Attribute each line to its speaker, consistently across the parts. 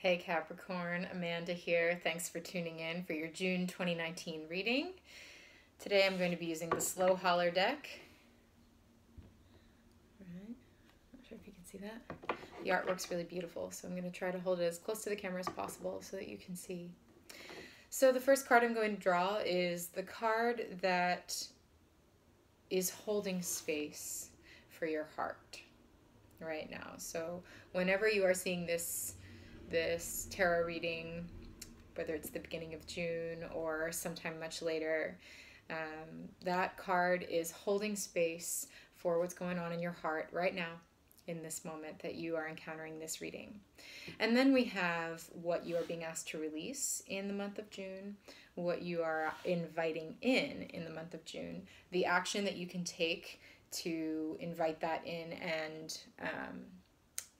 Speaker 1: Hey Capricorn, Amanda here. Thanks for tuning in for your June 2019 reading. Today I'm going to be using the Slow Holler deck. Alright, not sure if you can see that. The artwork's really beautiful, so I'm going to try to hold it as close to the camera as possible so that you can see. So the first card I'm going to draw is the card that is holding space for your heart right now. So whenever you are seeing this tarot reading, whether it's the beginning of June or sometime much later, that card is holding space for what's going on in your heart right now in this moment that you are encountering this reading. And then we have what you are being asked to release in the month of June, what you are inviting in the month of June, the action that you can take to invite that in, and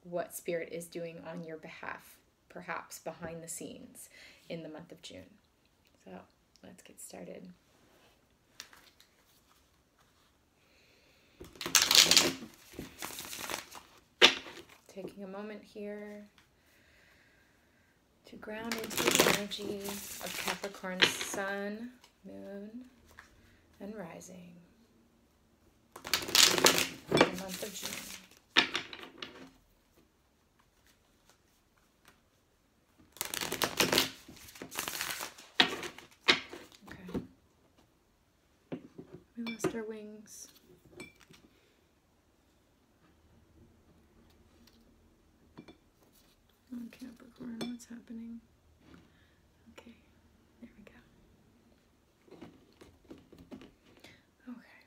Speaker 1: what Spirit is doing on your behalf, perhaps behind the scenes in the month of June. So let's get started. Taking a moment here to ground into the energy of Capricorn Sun, Moon, and Rising in the month of June. We lost our wings. Oh, Capricorn, what's happening? Okay, there we go. Okay.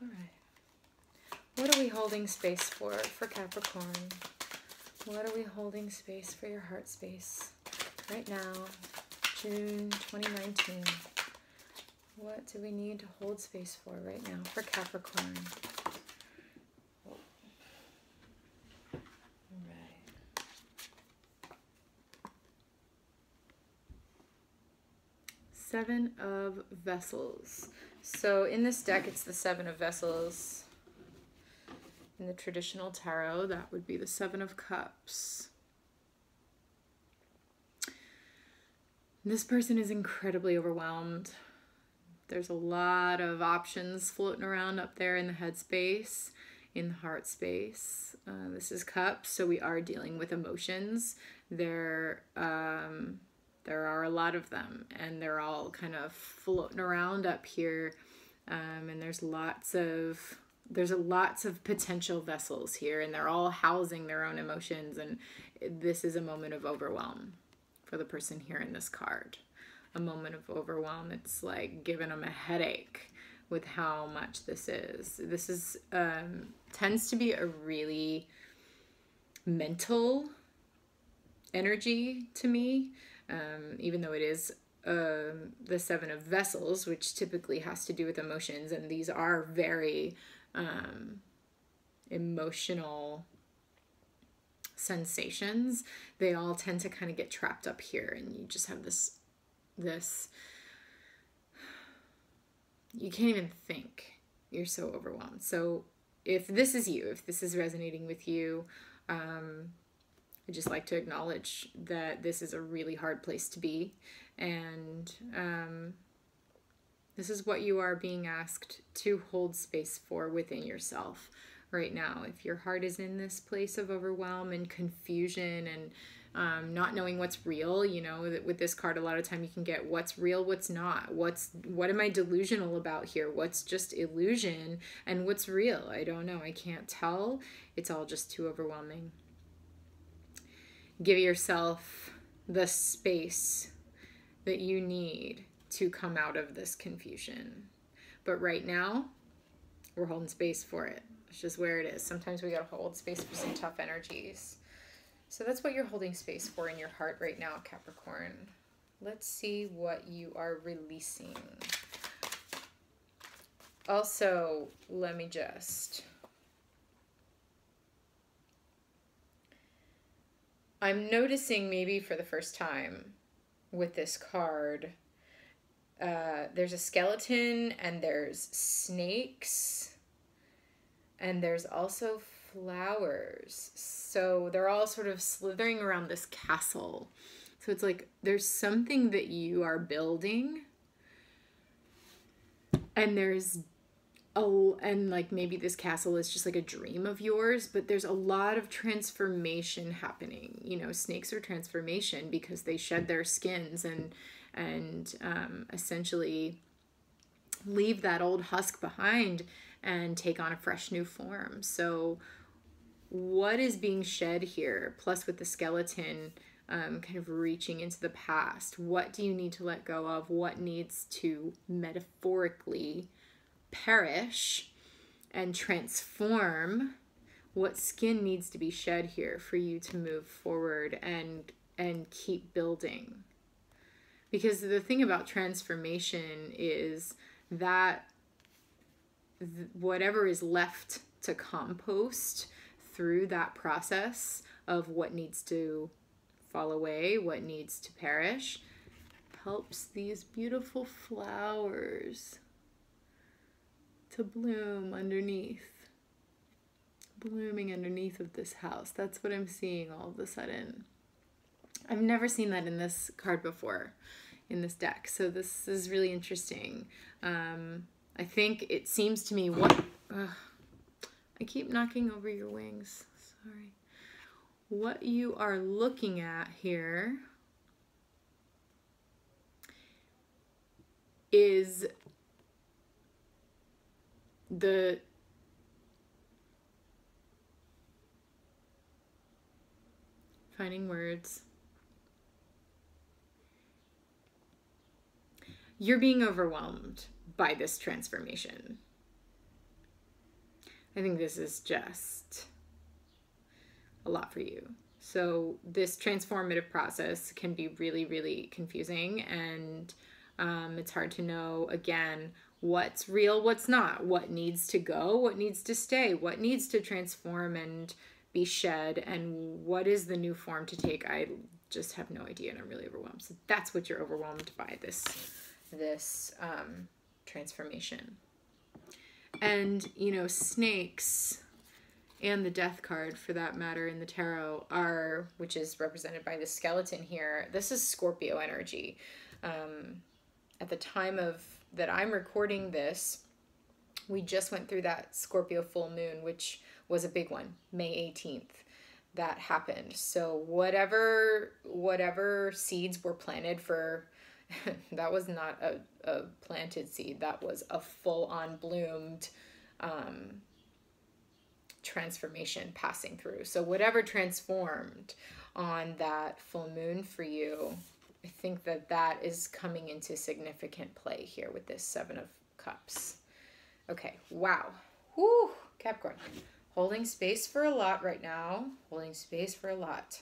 Speaker 1: All right. What are we holding space for Capricorn? What are we holding space for your heart space right now? June 2019. What do we need to hold space for right now for Capricorn? All right. Seven of Vessels. So in this deck, it's the Seven of Vessels. In the traditional tarot, that would be the Seven of Cups. This person is incredibly overwhelmed. There's a lot of options floating around up there in the head space, in the heart space. This is Cups, so we are dealing with emotions. There are a lot of them, and they're all kind of floating around up here. And there's lots of potential vessels here, and they're all housing their own emotions. And this is a moment of overwhelm for the person here in this card. A moment of overwhelm. It's like giving them a headache with how much this is. This is tends to be a really mental energy to me, even though it is the Seven of Vessels, which typically has to do with emotions, and these are very emotional sensations. They all tend to kind of get trapped up here, and you just have this you can't even think. You're so overwhelmed. So if this is you, if this is resonating with you, I'd just like to acknowledge that this is a really hard place to be, and this is what you are being asked to hold space for within yourself right now. If your heart is in this place of overwhelm and confusion and not knowing what's real, you know, with this card, a lot of time you can get what's real, what's not, what am I delusional about here, what's just illusion, and what's real. I don't know. I can't tell. It's all just too overwhelming. Give yourself the space that you need to come out of this confusion. But right now, we're holding space for it. It's just where it is. Sometimes we gotta hold space for some tough energies. So that's what you're holding space for in your heart right now, Capricorn. Let's see what you are releasing. Also, let me just... I'm noticing maybe for the first time with this card, there's a skeleton and there's snakes and there's also flowers. So they're all sort of slithering around this castle. So it's like there's something that you are building, and and like maybe this castle is just like a dream of yours, but there's a lot of transformation happening. You know, snakes are transformation because they shed their skins and essentially leave that old husk behind and take on a fresh new form. So what is being shed here, plus with the skeleton kind of reaching into the past? What do you need to let go of? What needs to metaphorically perish and transform? What skin needs to be shed here for you to move forward and keep building? Because the thing about transformation is that whatever is left to compost through that process of what needs to fall away, what needs to perish, helps these beautiful flowers to bloom underneath, blooming underneath of this house. That's what I'm seeing all of a sudden. I've never seen that in this card before, in this deck. So this is really interesting. I think it seems to me I keep knocking over your wings. Sorry. What you are looking at here is the finding words. You're being overwhelmed by this transformation. I think this is just a lot for you. So this transformative process can be really, really confusing, and it's hard to know, again, what's real, what's not, what needs to go, what needs to stay, what needs to transform and be shed, and what is the new form to take. I just have no idea, and I'm really overwhelmed. So that's what you're overwhelmed by, this transformation. And, you know, snakes and the death card, for that matter, in the tarot which is represented by the skeleton here, this is Scorpio energy. At the time that I'm recording this, we just went through that Scorpio full moon, which was a big one, May 18th. That happened. So whatever seeds were planted for, that was not a planted seed. That was a full-on bloomed transformation passing through. So whatever transformed on that full moon for you, I think that is coming into significant play here with this Seven of Cups. Okay, wow. Woo, Capricorn. Holding space for a lot right now. Holding space for a lot.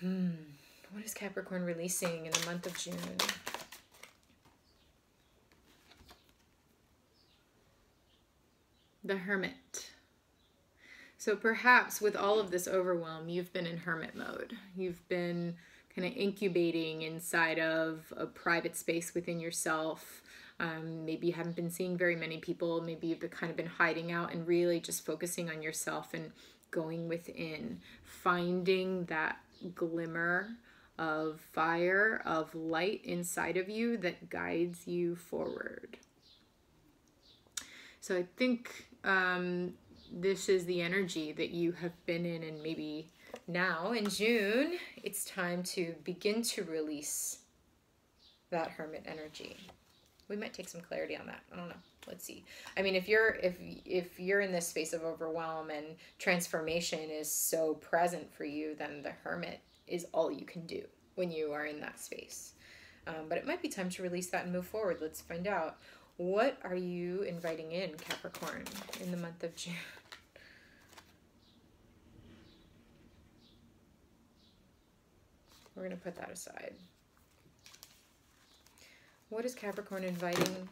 Speaker 1: What is Capricorn releasing in the month of June? The Hermit. So perhaps with all of this overwhelm, you've been in hermit mode. You've been kind of incubating inside of a private space within yourself. Maybe you haven't been seeing very many people. Maybe you've kind of been hiding out and really just focusing on yourself and going within, finding that glimmer of fire, of light inside of you that guides you forward. So I think this is the energy that you have been in, and maybe now in June, it's time to begin to release that hermit energy. We might take some clarity on that. I don't know. Let's see. I mean, if you're in this space of overwhelm and transformation is so present for you, then the hermit is all you can do when you are in that space. But it might be time to release that and move forward. Let's find out. What are you inviting in, Capricorn, in the month of June? We're going to put that aside. What is Capricorn inviting?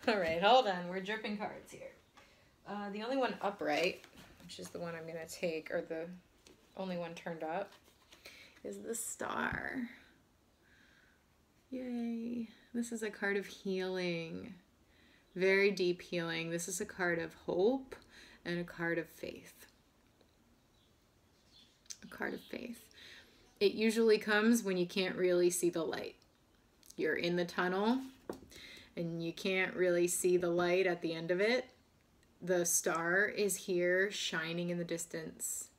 Speaker 1: All right, hold on. We're dripping cards here. The only one upright, which is the one I'm going to take, or the only one turned up, is the Star. Yay. This is a card of healing. Very deep healing. This is a card of hope and a card of faith. A card of faith. It usually comes when you can't really see the light. You're in the tunnel and you can't really see the light at the end of it. The star is here shining in the distance.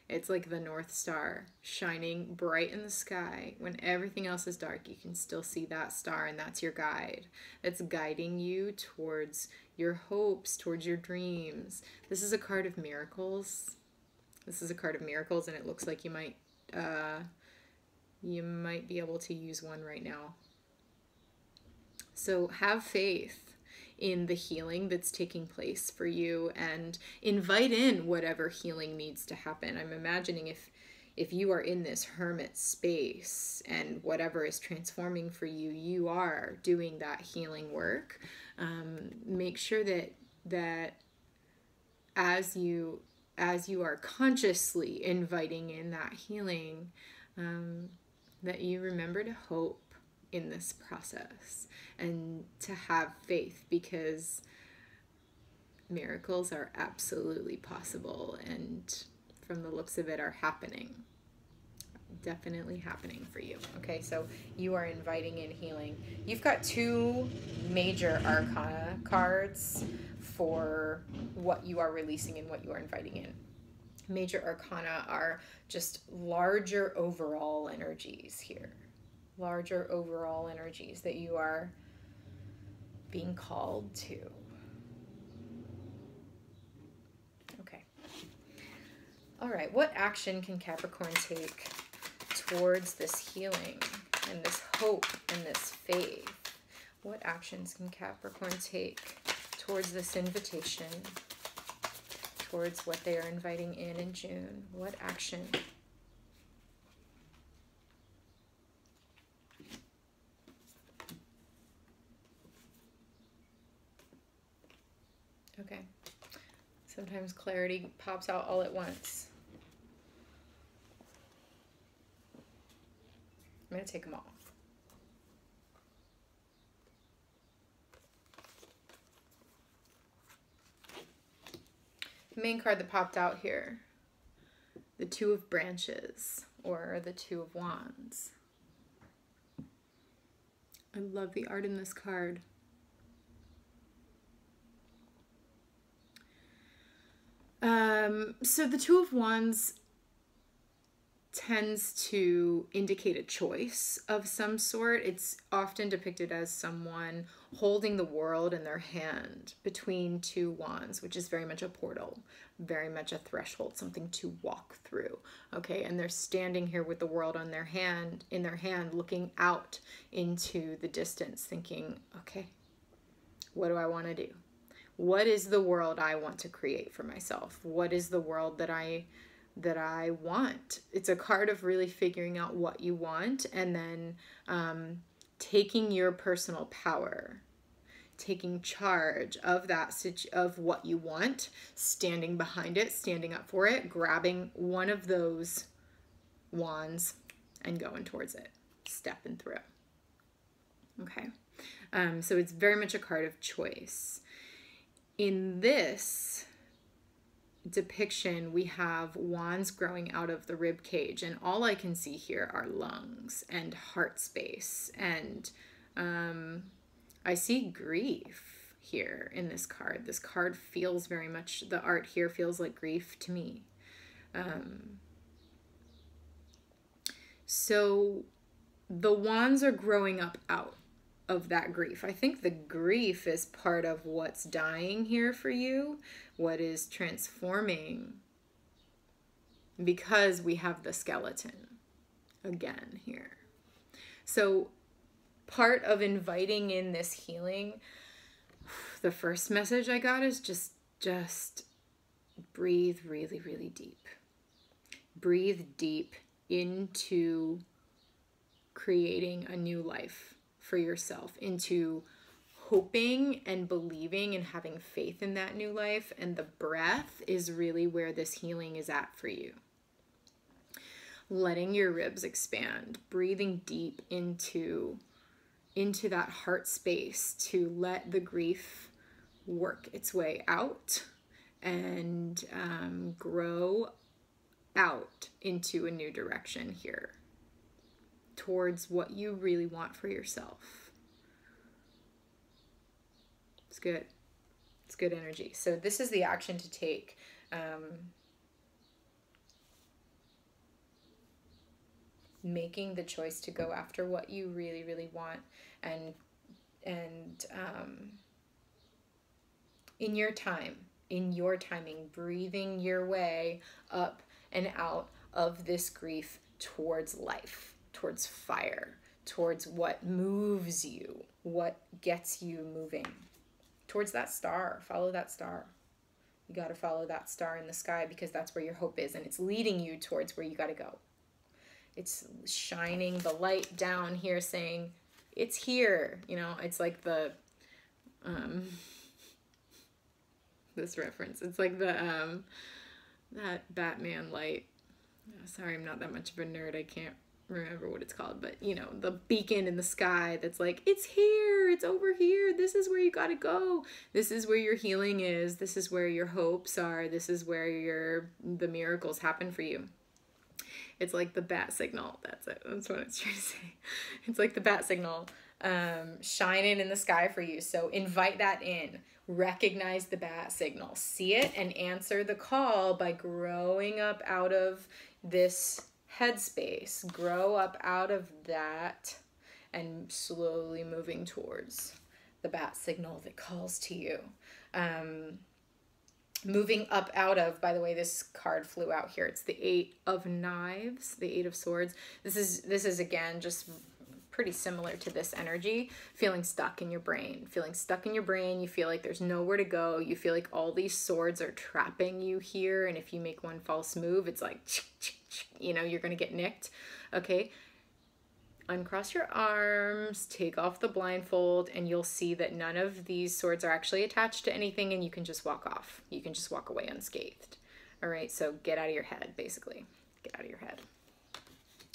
Speaker 1: It's like the North Star shining bright in the sky. When everything else is dark, you can still see that star, and that's your guide. It's guiding you towards your hopes, towards your dreams. This is a card of miracles. This is a card of miracles, and it looks like you might be able to use one right now. So have faith in the healing that's taking place for you, and invite in whatever healing needs to happen. I'm imagining if you are in this hermit space and whatever is transforming for you, you are doing that healing work. Make sure that as you are consciously inviting in that healing, that you remember to hope in this process and to have faith, because miracles are absolutely possible, and from the looks of it are happening. Definitely happening for you. Okay, so you are inviting in healing. You've got 2 major arcana cards for what you are releasing and what you are inviting in. Major arcana are just larger overall energies here. Larger overall energies that you are being called to. Okay. All right. What action can Capricorn take towards this healing and this hope and this faith? What actions can Capricorn take towards this invitation, towards what they are inviting in June? What action? Okay. Sometimes clarity pops out all at once. I'm going to take them all. The main card that popped out here, the 2 of Branches, or the 2 of Wands. I love the art in this card. So the 2 of Wands tends to indicate a choice of some sort. It's often depicted as someone holding the world in their hand between 2 wands, which is very much a portal, very much a threshold, something to walk through. Okay, and they're standing here with the world on their hand, in their hand, looking out into the distance, thinking, okay, what do I want to do? What is the world I want to create for myself? What is the world that I want? It's a card of really figuring out what you want, and then taking your personal power, taking charge of that, of what you want, standing behind it, standing up for it, grabbing one of those wands and going towards it, stepping through. Okay, so it's very much a card of choice. In this depiction, we have wands growing out of the rib cage, and all I can see here are lungs and heart space, and I see grief here in this card. This card feels very much, the art here feels like grief to me. So the wands are growing up out of that grief. I think the grief is part of what's dying here for you, what is transforming, because we have the skeleton again here. So part of inviting in this healing, the first message I got is just breathe really, really deep. Breathe deep into creating a new life for yourself, into hoping and believing and having faith in that new life. And the breath is really where this healing is at for you. Letting your ribs expand, breathing deep into that heart space to let the grief work its way out and grow out into a new direction here towards what you really want for yourself. It's good. It's good energy. So this is the action to take. Making the choice to go after what you really, really want, and in your time, in your timing, breathing your way up and out of this grief towards life, towards fire, towards what moves you, what gets you moving, towards that star. Follow that star. You got to follow that star in the sky, because that's where your hope is, and it's leading you towards where you got to go. It's shining the light down here saying, it's here. You know, it's like the, this reference. It's like the, that Batman light. Sorry, I'm not that much of a nerd. I can't remember what it's called, but you know, the beacon in the sky that's like, it's here, it's over here. This is where you got to go. This is where your healing is. This is where your hopes are. This is where the miracles happen for you. It's like the bat signal. That's it. That's what I was trying to say. It's like the bat signal shining in the sky for you. So invite that in. Recognize the bat signal. See it and answer the call by growing up out of this headspace. Grow up out of that and slowly moving towards the bat signal that calls to you. Moving up out of, by the way, this card flew out here. It's the 8 of Knives, the 8 of Swords. This is again, just pretty similar to this energy. Feeling stuck in your brain. Feeling stuck in your brain. You feel like there's nowhere to go. You feel like all these swords are trapping you here. And if you make one false move, it's like, you know, you're going to get nicked. Okay. Uncross your arms, take off the blindfold, and you'll see that none of these swords are actually attached to anything, and you can just walk off. You can just walk away unscathed. All right, so get out of your head, basically. Get out of your head.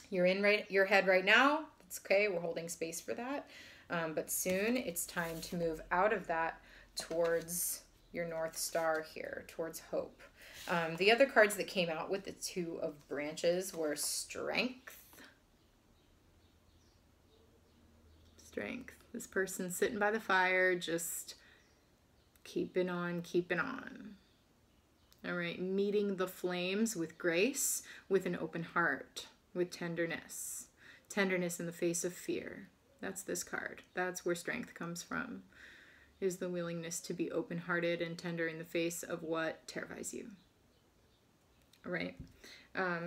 Speaker 1: You're in your head right now. It's okay. We're holding space for that. But soon it's time to move out of that towards your North Star here, towards hope. The other cards that came out with the 2 of Branches were Strength. Strength. This person sitting by the fire, just keeping on, keeping on. All right, meeting the flames with grace, with an open heart, with tenderness. Tenderness in the face of fear. That's this card. That's where strength comes from, is the willingness to be open-hearted and tender in the face of what terrifies you. All right,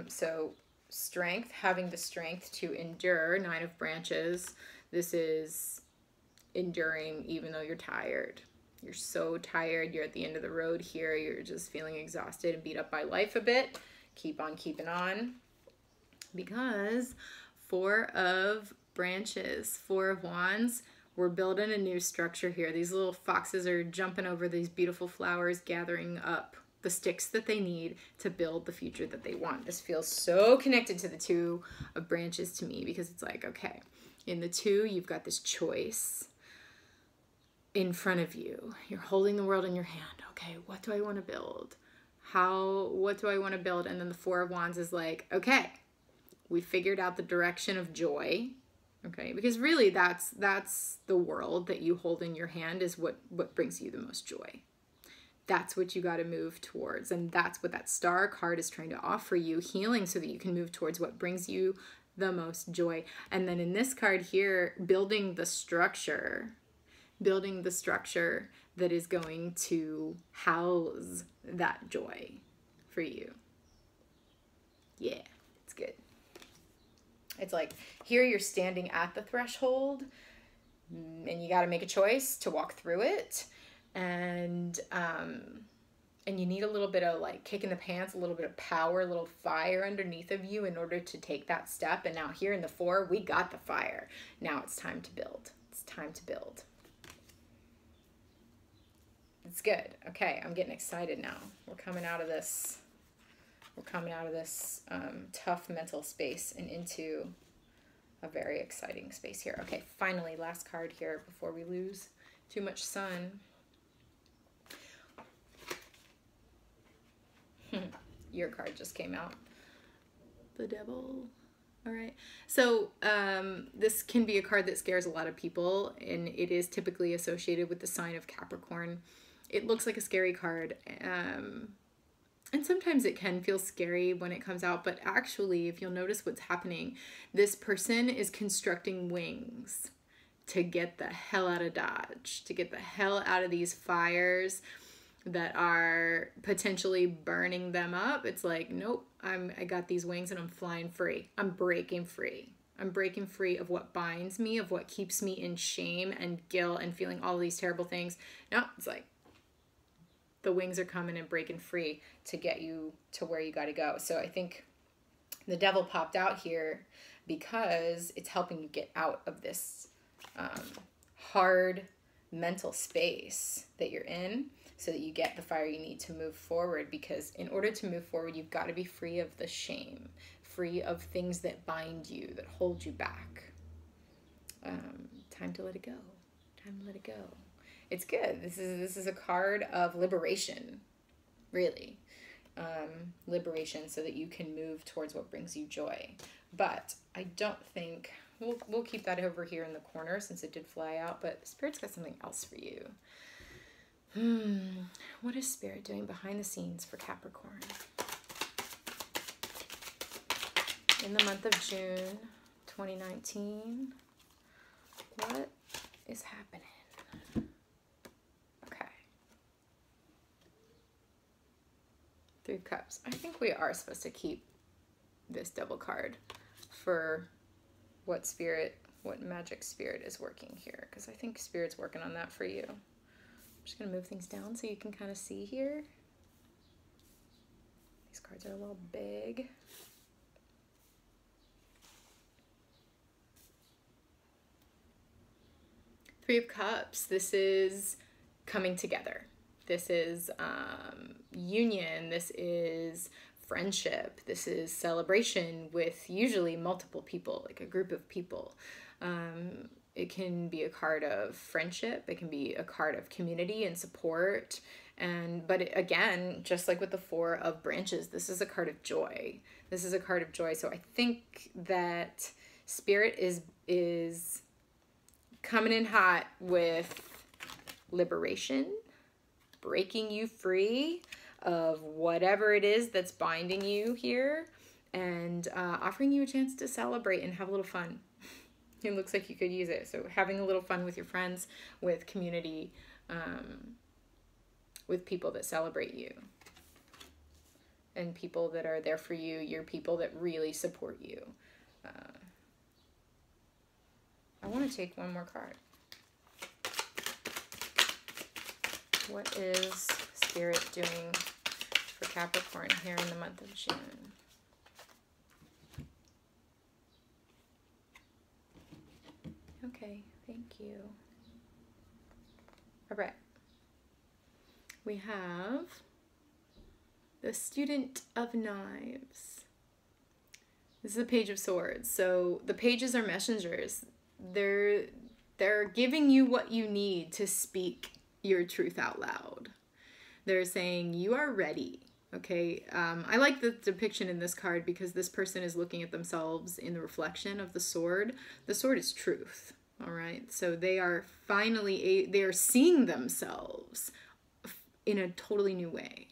Speaker 1: so strength, having the strength to endure, 9 of Branches. This is enduring even though you're tired. You're so tired. You're at the end of the road here. You're just feeling exhausted and beat up by life a bit. Keep on keeping on. Because 4 of Branches, 4 of Wands, we're building a new structure here. These little foxes are jumping over these beautiful flowers, gathering up the sticks that they need to build the future that they want. This feels so connected to the 2 of Branches to me, because it's like, okay, in the 2, you've got this choice in front of you. You're holding the world in your hand. Okay, what do I want to build? What do I want to build? And then the 4 of Wands is like, okay, we figured out the direction of joy. Okay, because really that's the world that you hold in your hand, is what brings you the most joy. That's what you got to move towards. And that's what that star card is trying to offer you, healing, so that you can move towards what brings you the most joy. And then in this card here, building the structure that is going to house that joy for you. Yeah, it's good. It's like here you're standing at the threshold, and you got to make a choice to walk through it. And you need a little bit of like kick in the pants, a little bit of power, a little fire underneath of you in order to take that step. And now here in the 4, we got the fire. Now it's time to build. It's time to build. It's good. Okay, I'm getting excited now. We're coming out of this. We're coming out of this tough mental space and into a very exciting space here. Okay, finally, last card here before we lose too much sun. your card just came out. The Devil. All right. So this can be a card that scares a lot of people, and it is typically associated with the sign of Capricorn. It looks like a scary card. And sometimes it can feel scary when it comes out, but actually, if you'll notice what's happening, this person is constructing wings to get the hell out of Dodge, to get the hell out of these fires that are potentially burning them up. It's like, nope, I got these wings and I'm flying free. I'm breaking free. I'm breaking free of what binds me, of what keeps me in shame and guilt and feeling all these terrible things. No, it's like the wings are coming and breaking free to get you to where you got to go. So I think the Devil popped out here because it's helping you get out of this hard mental space that you're in, so that you get the fire you need to move forward. Because in order to move forward, you've got to be free of the shame, free of things that bind you, that hold you back. Time to let it go. Time to let it go. It's good. This is a card of liberation, really. Liberation, so that you can move towards what brings you joy. But I don't think, we'll keep that over here in the corner since it did fly out, but Spirit's got something else for you. What is Spirit doing behind the scenes for Capricorn? In the month of June 2019, what is happening? Okay. Three of Cups. I think we are supposed to keep this Devil card for what magic Spirit is working here, because I think Spirit's working on that for you. I'm just going to move things down so you can kind of see here. These cards are a little big. Three of Cups. This is coming together. This is union. This is friendship. This is celebration with usually multiple people, like a group of people. It can be a card of friendship. It can be a card of community and support. But again, just like with the Four of Branches, this is a card of joy. This is a card of joy. So I think that Spirit is coming in hot with liberation, breaking you free of whatever it is that's binding you here, and offering you a chance to celebrate and have a little fun. It looks like you could use it. So having a little fun with your friends, with community, with people that celebrate you, and people that are there for you, your people that really support you. I want to take one more card. What is Spirit doing for Capricorn here in the month of June? Okay, thank you. All right. We have the Student of Knives. This is the Page of Swords. So the pages are messengers. They're giving you what you need to speak your truth out loud. They're saying you are ready. Okay, I like the depiction in this card because this person is looking at themselves in the reflection of the sword. The sword is truth. All right, so they are finally they are seeing themselves in a totally new way.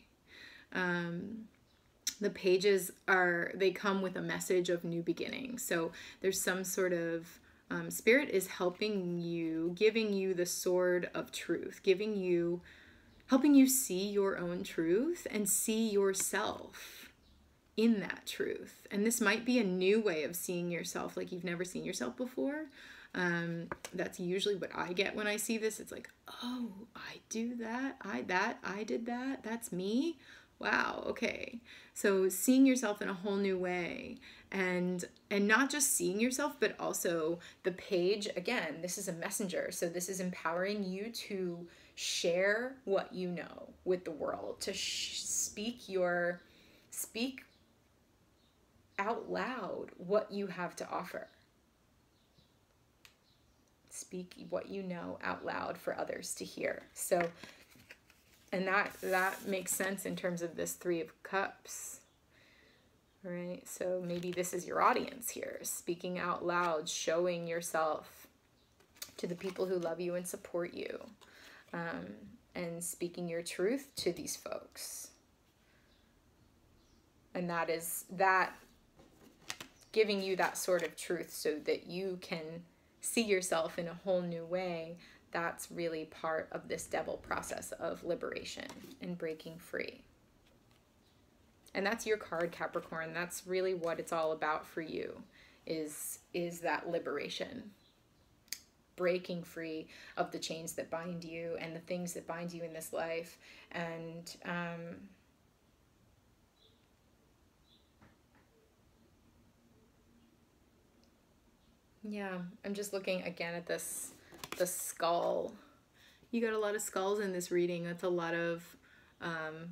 Speaker 1: The pages they come with a message of new beginning. So there's some sort of Spirit is helping you, giving you the sword of truth, helping you see your own truth and see yourself in that truth. And this might be a new way of seeing yourself, like you've never seen yourself before. That's usually what I get when I see this. It's like, oh, I do that. I did that. That's me. Wow. Okay. So seeing yourself in a whole new way, and not just seeing yourself, but also the page, again, this is a messenger. So this is empowering you to share what you know with the world, to speak out loud what you have to offer. Speak what you know out loud for others to hear. So, and that makes sense in terms of this Three of Cups All right, so maybe this is your audience here, speaking out loud, showing yourself to the people who love you and support you, and speaking your truth to these folks. And that is that giving you that sort of truth so that you can see yourself in a whole new way. That's really part of this devil process of liberation and breaking free. And that's your card, Capricorn. That's really what it's all about for you, is that liberation. Breaking free of the chains that bind you and the things that bind you in this life. And yeah, I'm just looking again at this, the skull. You got a lot of skulls in this reading. That's a lot of,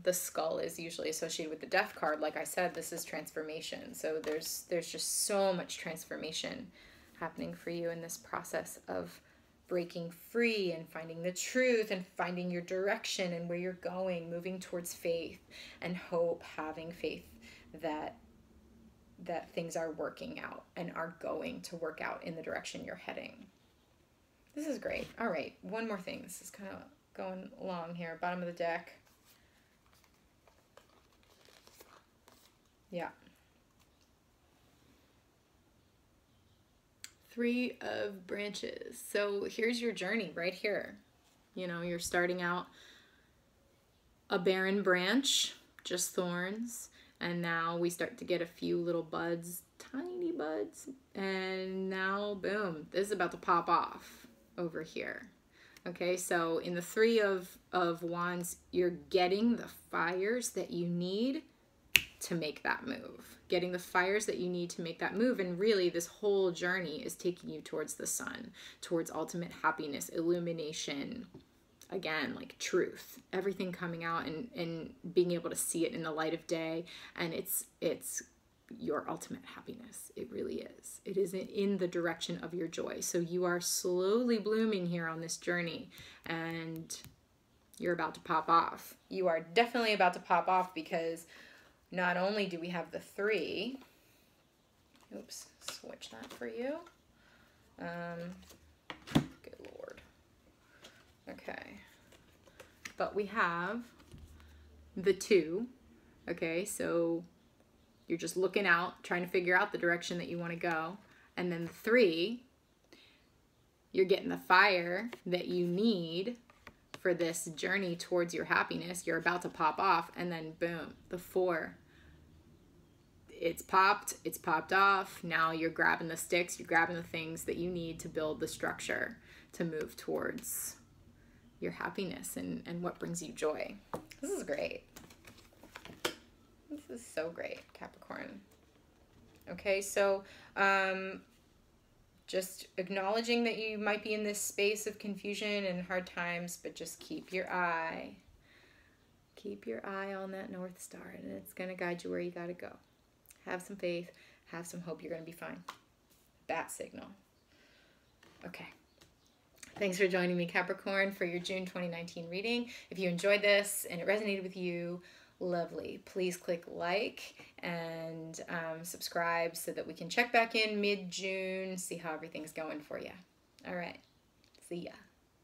Speaker 1: the skull is usually associated with the death card. Like I said, this is transformation. So there's just so much transformation happening for you in this process of breaking free and finding the truth and finding your direction and where you're going, moving towards faith and hope, having faith that things are working out and are going to work out in the direction you're heading. This is great. All right, one more thing. This is kind of going along here. Bottom of the deck. Yeah. 3 of branches. So here's your journey right here. You know, you're starting out a barren branch, just thorns. And now we start to get a few little buds, tiny buds. And now, boom, this is about to pop off over here. Okay, so in the 3 of Wands, you're getting the fires that you need to make that move. Getting the fires that you need to make that move. And really, this whole journey is taking you towards the sun, towards ultimate happiness, illumination, again, like truth, everything coming out and being able to see it in the light of day. And it's your ultimate happiness. It really is. It is in the direction of your joy. So you are slowly blooming here on this journey, and you're about to pop off. You are definitely about to pop off, because not only do we have the 3, oops, switch that for you. Good Lord. Okay. But we have the 2, okay, so you're just looking out, trying to figure out the direction that you want to go. And then the 3, you're getting the fire that you need for this journey towards your happiness. You're about to pop off, and then boom, the 4. It's popped off. Now you're grabbing the sticks, you're grabbing the things that you need to build the structure to move towards your happiness and what brings you joy. This is great. This is so great, Capricorn. Okay, so just acknowledging that you might be in this space of confusion and hard times, but just keep your eye on that North Star, and it's going to guide you where you got to go. Have some faith, have some hope. You're going to be fine. Bat signal. Okay. Thanks for joining me, Capricorn, for your June 2019 reading. If you enjoyed this and it resonated with you, lovely. Please click like and subscribe so that we can check back in mid-June, see how everything's going for you. All right. See ya.